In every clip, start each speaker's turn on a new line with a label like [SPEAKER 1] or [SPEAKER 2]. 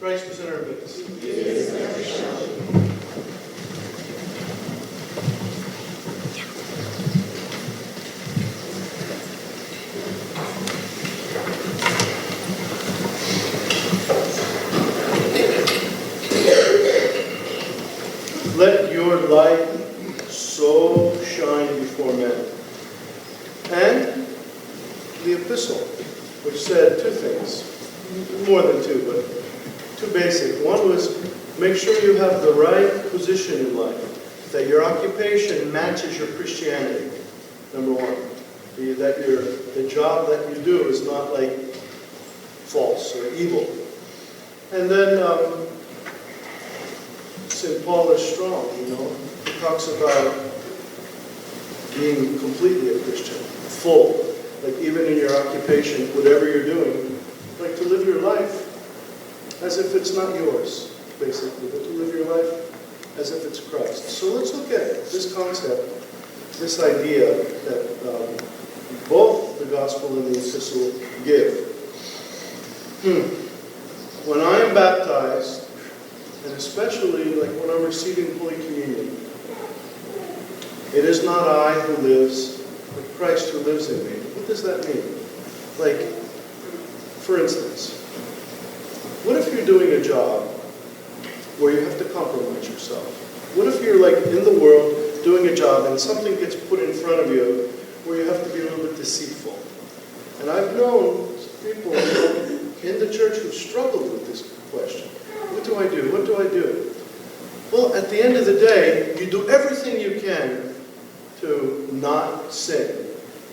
[SPEAKER 1] Christ is in our midst.
[SPEAKER 2] He is and ever shall be.
[SPEAKER 1] Let your light so shine before men. And the epistle, which said two things, more than two, but two basic. One was, make sure you have the right position in life, that your occupation matches your Christianity, number one. That the job that you do is not like false or evil. And then St. Paul is strong, He talks about being completely a Christian, full. Like even in your occupation, whatever you're doing, like to live your life as if it's not yours, basically, but to live your life as if it's Christ. So let's look at this concept, this idea that both the Gospel and the Epistle give. When I am baptized, and especially like when I'm receiving Holy Communion, it is not I who lives, but Christ who lives in me. What does that mean? Like, for instance, what if you're doing a job where you have to compromise yourself? What if you're like in the world doing a job and something gets put in front of you where you have to be a little bit deceitful? And I've known people in the church who struggled with this question. What do I do? What do I do? Well, at the end of the day, you do everything you can to not sin.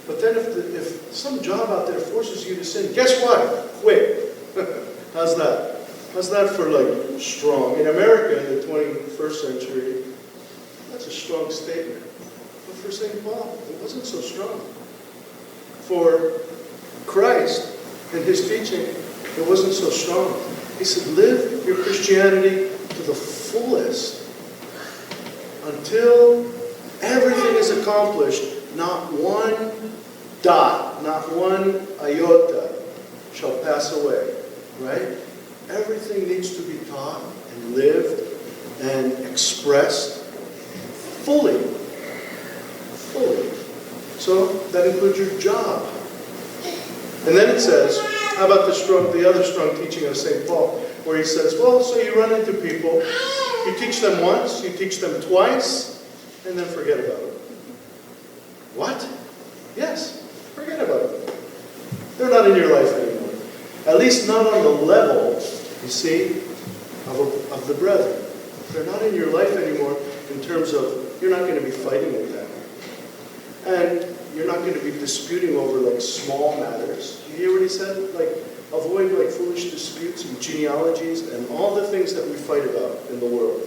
[SPEAKER 1] But then if some job out there forces you to sin, guess what? Quit. How's that? How's that for like strong? In America in the 21st century, that's a strong statement. But for St. Paul, it wasn't so strong. For Christ and His teaching, it wasn't so strong. He said, live your Christianity to the fullest until everything is accomplished. Not one dot, not one iota shall pass away. Right? Everything needs to be taught and lived and expressed fully. Fully. So that includes your job. And then it says, how about the other strong teaching of St. Paul, where he says, well, so you run into people, you teach them once, you teach them twice, and then forget about it. What? Yes, forget about it. They're not in your life anymore. At least not on the level, you see, of the brethren. They're not in your life anymore in terms of, you're not going to be fighting with them. And you're not going to be disputing over like small matters. You hear what he said? Like, avoid like foolish disputes and genealogies and all the things that we fight about in the world.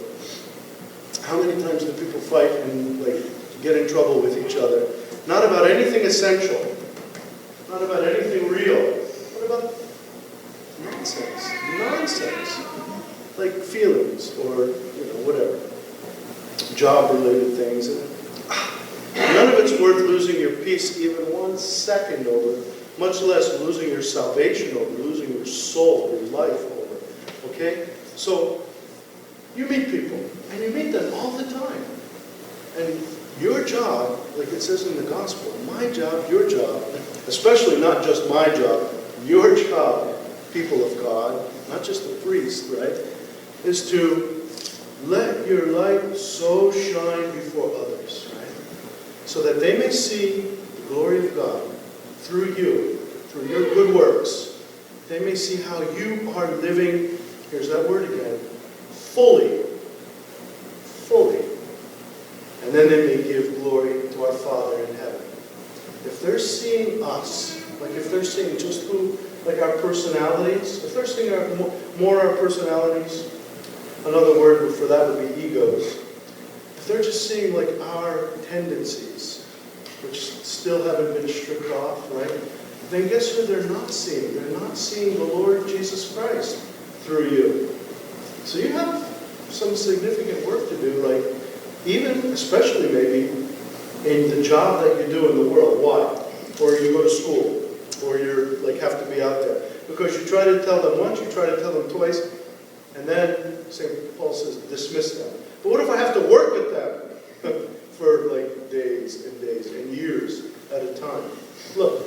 [SPEAKER 1] How many times do people fight and like get in trouble with each other? Not about anything essential. Not about anything real. What about nonsense? Nonsense. Like feelings or, whatever. Job-related things. None of it's worth losing your peace even 1 second over, much less losing your salvation over, losing your soul, your life over. Okay? So, you meet people, and you meet them all the time. And your job, like it says in the Gospel, my job, your job, especially not just my job, your job, people of God, not just the priest, right, is to let your light so shine before others, right? So that they may see the glory of God through you, through your good works. They may see how you are living, here's that word again, fully. Fully. And then they may give glory to our Father in heaven. If they're seeing us, like if they're seeing just who, like our personalities, if they're seeing more our personalities, another word for that would be egos. If they're just seeing like our tendencies, which still haven't been stripped off, right? Then guess who they're not seeing? They're not seeing the Lord Jesus Christ through you. So you have some significant work to do, like even, especially maybe, in the job that you do in the world. Why? Or you go to school, or you're like have to be out there. Because you try to tell them once, you try to tell them twice, And then St. Paul says, dismiss them. But what if I have to work with them for like days and years at a time? Look,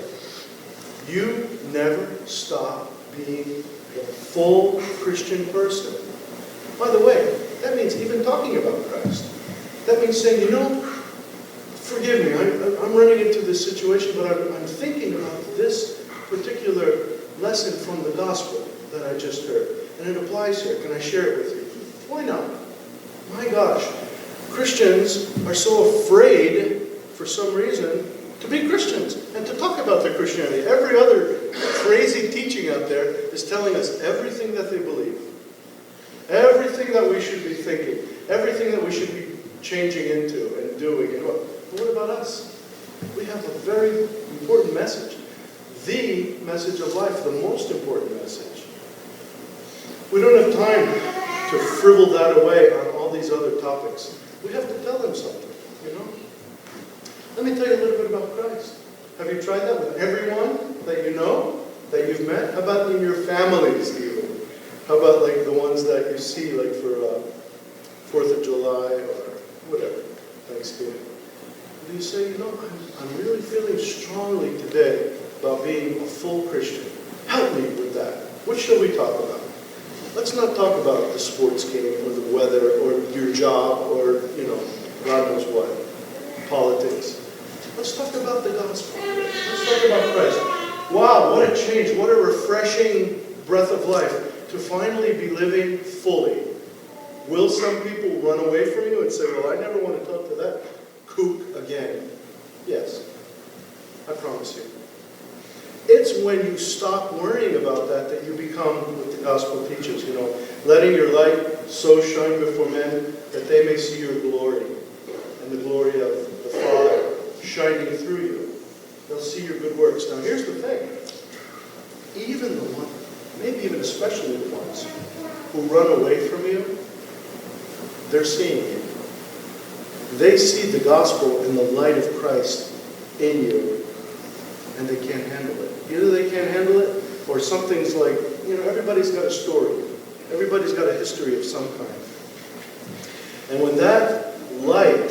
[SPEAKER 1] you never stop being a full Christian person. By the way, that means even talking about Christ. That means saying, you know, forgive me, I'm running into this situation, but I'm thinking about this particular lesson from the gospel that I just heard. And it applies here. Can I share it with you? Why not? My gosh, Christians are so afraid, for some reason, to be Christians and to talk about their Christianity. Every other crazy teaching out there is telling us everything that they believe. Everything that we should be thinking. Everything that we should be changing into and doing. And what about us? We have a very important message. The message of life, the most important message. We don't have time to frivol that away on all these other topics. We have to tell them something, you know? Let me tell you a little bit about Christ. Have you tried that with everyone that you know, that you've met? How about in your families even? How about like the ones that you see like for 4th of July or whatever, Thanksgiving? Do you say, you know, I'm really feeling strongly today about being a full Christian. Help me with that. What shall we talk about? Let's not talk about the sports game or the weather or your job or, you know, God knows what, politics. Let's talk about the gospel. Let's talk about Christ. Wow, what a change. What a refreshing breath of life to finally be living fully. Will some people run away from you and say, well, I never want to talk to that kook again? Yes, I promise you. It's when you stop worrying about that that you become what the gospel teaches, you know, letting your light so shine before men that they may see your glory and the glory of the Father shining through you. They'll see your good works. Now here's the thing. Even the ones, maybe even especially the ones who run away from you, they're seeing you. They see the gospel and the light of Christ in you, and they can't handle it. Either they can't handle it, or something's like, you know, everybody's got a story. Everybody's got a history of some kind. And when that light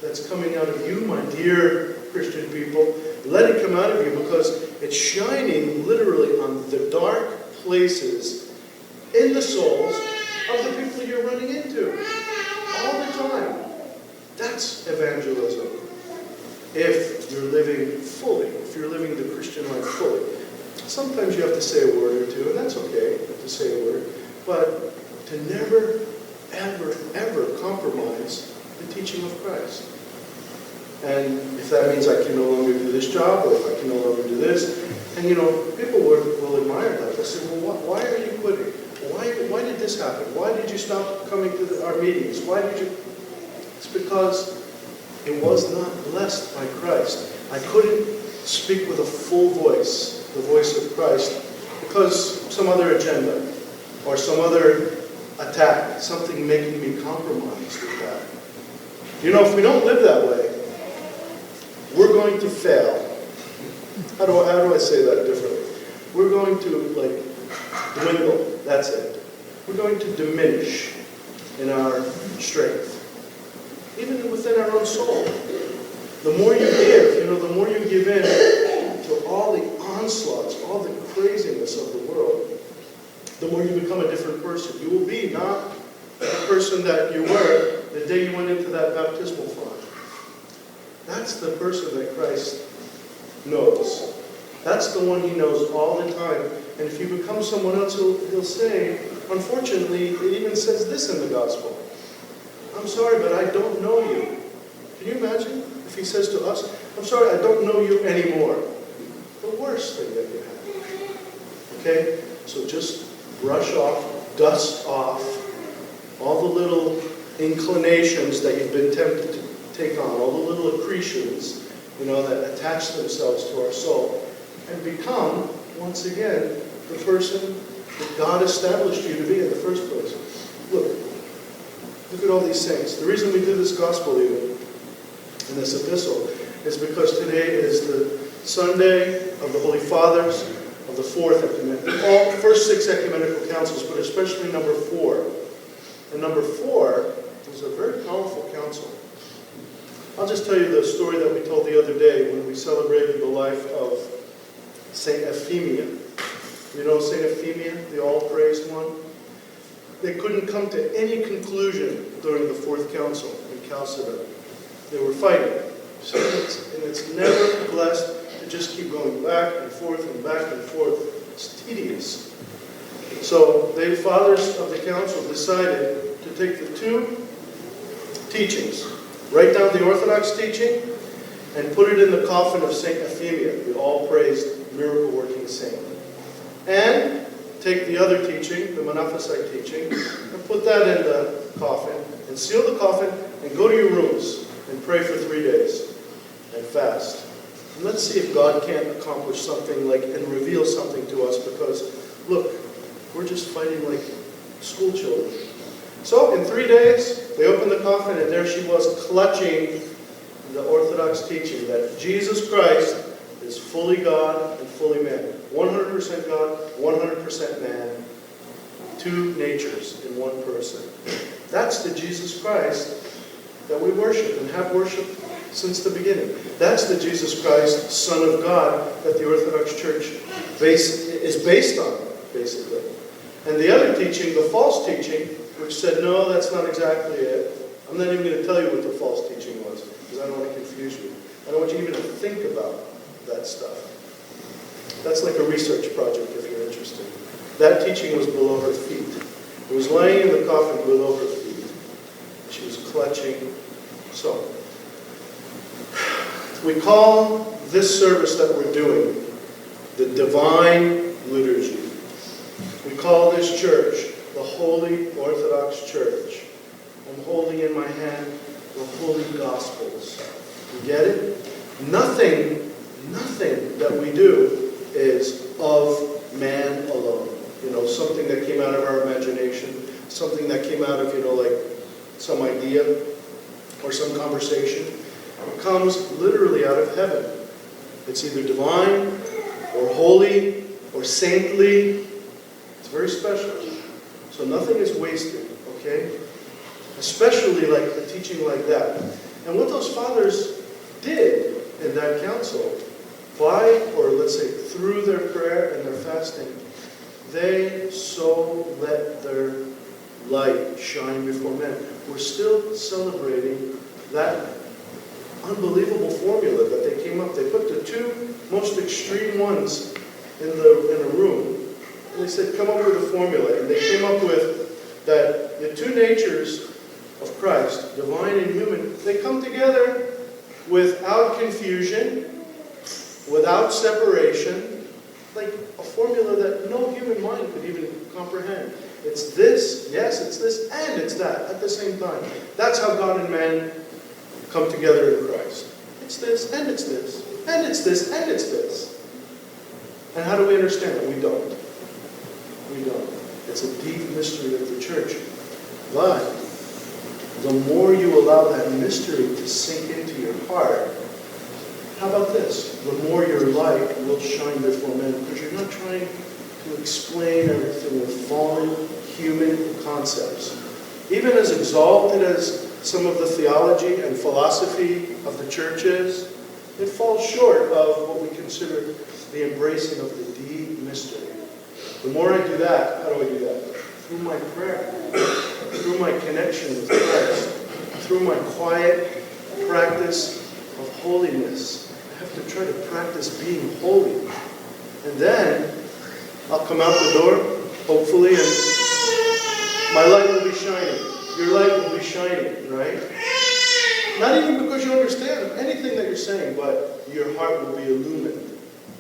[SPEAKER 1] that's coming out of you, my dear Christian people, let it come out of you, because it's shining literally on the dark places in the souls of the people you're running into all the time. That's evangelism. If you're living fully, if you're living the Christian life fully. Sometimes you have to say a word or two, and that's okay to say a word, but to never, ever, ever compromise the teaching of Christ. And if that means I can no longer do this job, or if I can no longer do this, and you know, people will admire that. They'll say, well, why are you quitting? Why did this happen? Why did you stop coming to our meetings? Why did you? It's because it was not blessed by Christ. I couldn't speak with a full voice, the voice of Christ, because some other agenda or some other attack, something making me compromise with that. You know, if we don't live that way, we're going to fail. How do I say that differently? We're going to, like, dwindle. That's it. We're going to diminish in our strength. Even within our own soul. The more you give, you know, the more you give in to all the onslaughts, all the craziness of the world, the more you become a different person. You will be not the person that you were the day you went into that baptismal font. That's the person that Christ knows. That's the one he knows all the time. And if you become someone else, he'll say, unfortunately, it even says this in the gospel. I'm sorry, but I don't know you. Can you imagine if he says to us, I'm sorry, I don't know you anymore? The worst thing that you have. Okay? So just brush off, dust off all the little inclinations that you've been tempted to take on, all the little accretions, you know, that attach themselves to our soul, and become, once again, the person that God established you to be in the first place. Look at all these things. The reason we do this gospel even in this epistle is because today is the Sunday of the Holy Fathers of the fourth ecumenical, all first 6 ecumenical councils, but especially number 4. And number 4 was a very powerful council. I'll just tell you the story that we told the other day when we celebrated the life of Saint Euphemia. You know Saint Euphemia, the all-praised one? They couldn't come to any conclusion during the 4th council in Chalcedon. They were fighting. So it's never blessed to just keep going back and forth and back and forth. It's tedious. So the fathers of the council decided to take the 2 teachings, write down the Orthodox teaching, and put it in the coffin of Saint Euphemia, the all-praised miracle-working saint. And take the other teaching, the Monophysite teaching, and put that in the coffin, and seal the coffin, and go to your rooms, and pray for 3 days, and fast. And let's see if God can't accomplish something and reveal something to us, because, look, we're just fighting like school children. So, in 3 days, they opened the coffin, and there she was, clutching the Orthodox teaching that Jesus Christ is fully God and fully man. 100% God, 100% man. 2 natures in one person. That's the Jesus Christ that we worship and have worshipped since the beginning. That's the Jesus Christ, Son of God, that the Orthodox Church is based on, basically. And the other teaching, the false teaching, which said, no, that's not exactly it. I'm not even going to tell you what the false teaching was, because I don't want to confuse you. I don't want you even to think about that stuff. That's like a research project if you're interested. That teaching was below her feet. It was laying in the coffin below her feet. She was clutching. So, we call this service that we're doing the Divine Liturgy. We call this church the Holy Orthodox Church. I'm holding in my hand the Holy Gospels. You get it? Nothing that we do is of man alone. Something that came out of our imagination, something that came out of, some idea or some conversation. It comes literally out of heaven. It's either divine or holy or saintly. It's very special. So nothing is wasted, okay? Especially like a teaching like that. And what those fathers did in that council, let's say through their prayer and their fasting, they so let their light shine before men. We're still celebrating that unbelievable formula that they came up. They put the 2 most extreme ones in a room. And they said, come up with a formula. And they came up with that the 2 natures of Christ, divine and human, they come together without confusion, without separation, like a formula that no human mind could even comprehend. It's this, yes, it's this, and it's that at the same time. That's how God and man come together in Christ. It's this, and it's this, and it's this, and it's this. And how do we understand it? We don't. We don't. It's a deep mystery of the church. But the more you allow that mystery to sink into your heart, how about this? The more your light will shine before men, because you're not trying to explain everything with fallen human concepts. Even as exalted as some of the theology and philosophy of the church is, it falls short of what we consider the embracing of the deep mystery. The more I do that, how do I do that? Through my prayer, through my connection with Christ, through my quiet practice of holiness. I have to try to practice being holy. And then I'll come out the door, hopefully, and my light will be shining. Your light will be shining, right? Not even because you understand anything that you're saying, but your heart will be illumined.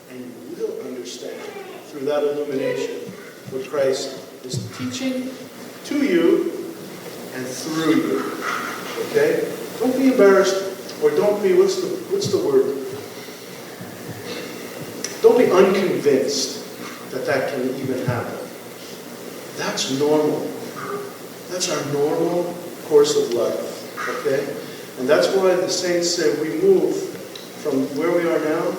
[SPEAKER 1] And you will understand through that illumination what Christ is teaching to you and through you. Okay? Don't be embarrassed, or don't be, what's the word? Don't be unconvinced that can even happen. That's normal. That's our normal course of life. Okay? And that's why the saints say we move from where we are now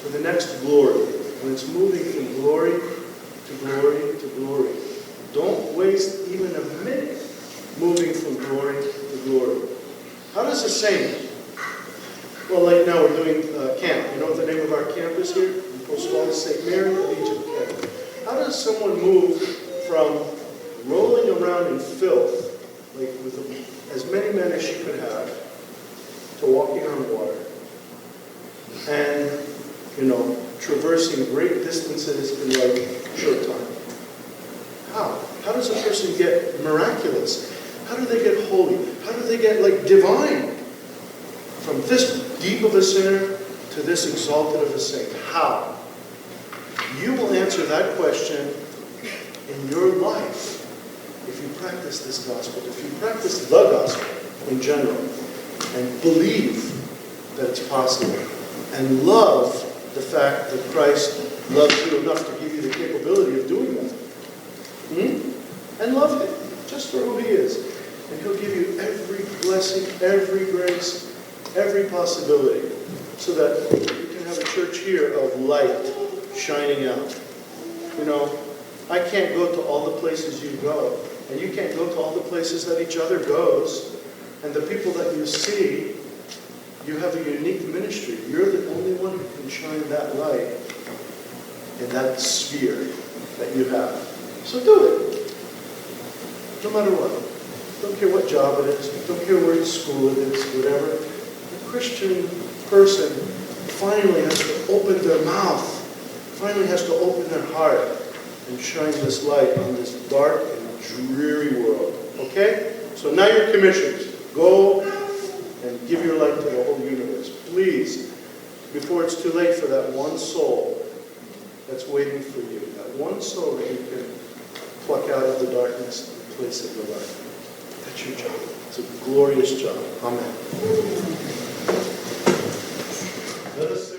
[SPEAKER 1] to the next glory. And it's moving from glory to glory to glory. Don't waste even a minute moving from glory to glory. How does a saint, well, like now we're doing camp. You know what the name of our camp is here? In Post St. Mary of Egypt camp. How does someone move from rolling around in filth, like with as many men as she could have, to walking on water, and, traversing great distances in like a short time? How? How does a person get miraculous? How do they get holy? How do they get like divine? From this deep of a sinner to this exalted of a saint. How? You will answer that question in your life if you practice this gospel, if you practice the gospel in general, and believe that it's possible, and love the fact that Christ loves you enough to give you the capability of doing that. And love Him just for who He is. And He'll give you every blessing, every grace, every possibility, so that you can have a church here of light shining out. I can't go to all the places you go, and you can't go to all the places that each other goes, and the people that you see, you have a unique ministry. You're the only one who can shine that light in that sphere that you have. So do it. No matter what. Don't care what job it is. Don't care where school it is, whatever. A Christian person finally has to open their mouth, finally has to open their heart and shine this light on this dark and dreary world. Okay? So now you're commissioned. Go and give your light to the whole universe. Please, before it's too late for that one soul that's waiting for you. That one soul that you can pluck out of the darkness and place in the light. That's your job. It's a glorious job. Amen. Let us